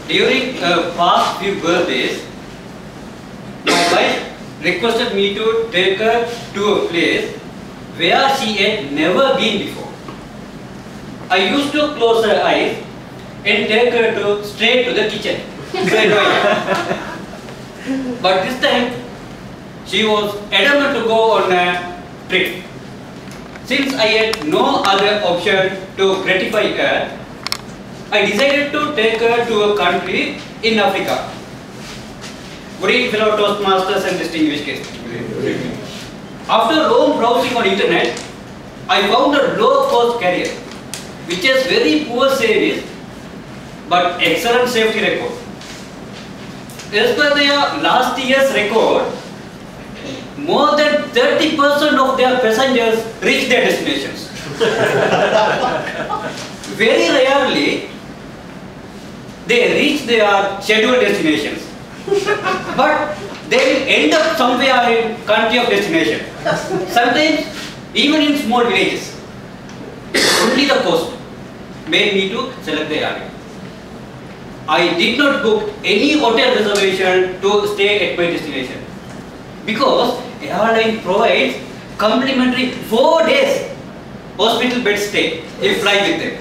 During past few birthdays, my wife requested me to take her to a place where she had never been before. I used to close her eyes and take her straight to the kitchen. But this time, she was adamant to go on a trip. Since I had no other option to gratify her, I decided to take her to a country in Africa. Good evening, fellow Toastmasters and distinguished guests. After long browsing on internet, I found a low-cost carrier which has very poor service but excellent safety record. As per their last year's record, more than 30% of their passengers reach their destinations. Very rarely, they reach their scheduled destinations. But they will end up somewhere in country of destination. Sometimes even in small villages. Only the cost made me to select the airline. I did not book any hotel reservation to stay at my destination because airline provides complimentary 4 days hospital bed stay if fly with them.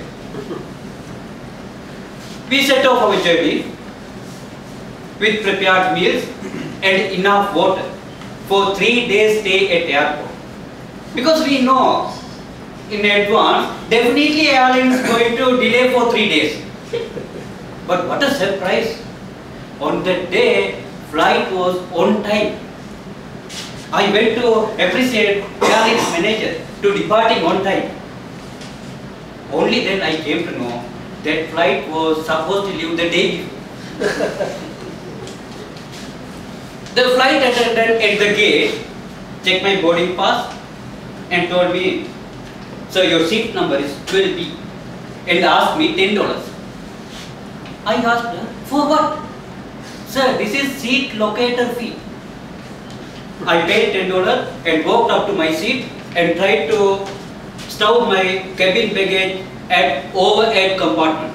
We set off our journey with prepared meals and enough water for 3 days stay at airport. Because we know in advance, definitely airline is going to delay for 3 days. But what a surprise! On that day, flight was on time. I went to appreciate airline's manager to departing on time. Only then I came to know that flight was supposed to leave the day before. The flight attendant at the gate checked my boarding pass and told me, "Sir, your seat number is 12B," and asked me $10. I asked her, "For what?" "Sir, this is seat locator fee." I paid $10 and walked up to my seat and tried to stow my cabin baggage at overhead compartment.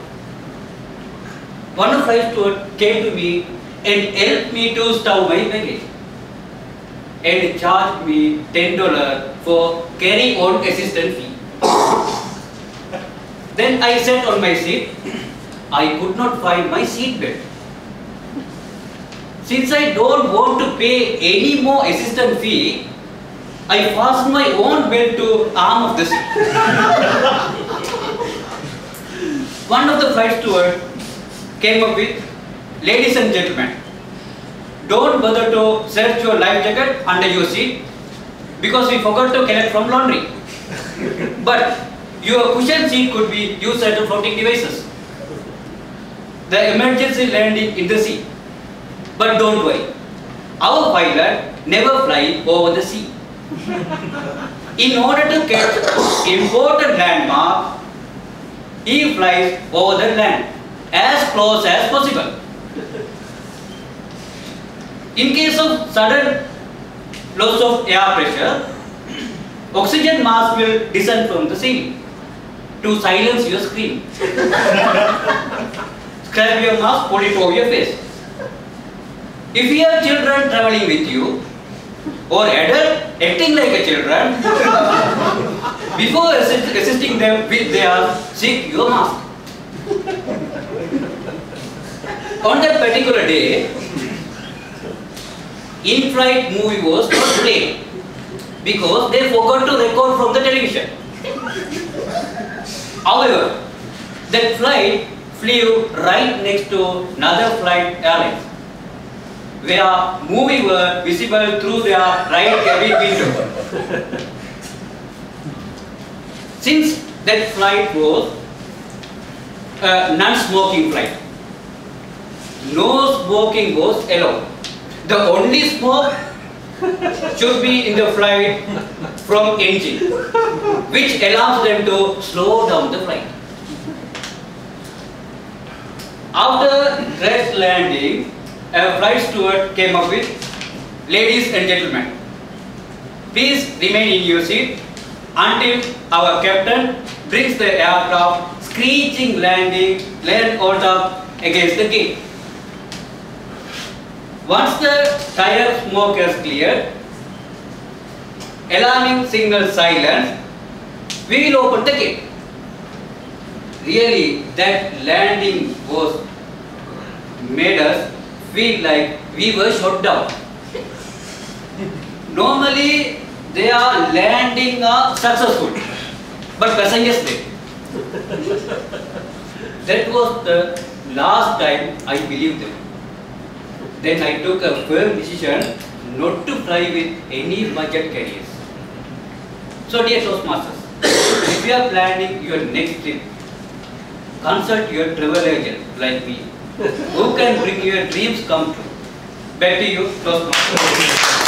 One of the flight steward came to me and helped me to stow my baggage and charged me $10 for carry-on assistant fee. Then I sat on my seat. I could not find my seat belt. Since I don't want to pay any more assistant fee, I fastened my own belt to arm of the seat. One of the flight stewards came up with, "Ladies and gentlemen, don't bother to search your life jacket under your seat because we forgot to collect from laundry. But your cushion seat could be used as a floating devices. The emergency landing in the sea. But don't worry, our pilot never flies over the sea. In order to catch important landmark, he flies over the land as close as possible. In case of sudden loss of air pressure, oxygen mask will descend from the ceiling to silence your scream. Grab your mask, put it over your face. If you have children traveling with you, or adult acting like a children, before assisting them with their seat your mask. On that particular day, in-flight movie was not played because they forgot to record from the television. However, that flight flew right next to another flight airline, where movie were visible through their right cabin window. Since that flight was a non-smoking flight, no smoking was allowed. The only smoke should be in the flight from engine, which allows them to slow down the flight. After crash landing, a flight steward came up with, "Ladies and gentlemen, please remain in your seat until our captain brings the aircraft screeching land out of against the gate. Once the tire smoke has cleared, alarming signal silence, we will open the gate. Really, that landing was made us feel like we were shot down. Normally, they are landing successful, but passengers did. That was the last time I believed them. Then I took a firm decision not to fly with any budget carriers. So dear Toastmasters, if you are planning your next trip, consult your travel agent like me, who can bring your dreams come true. Back to you, Toastmasters.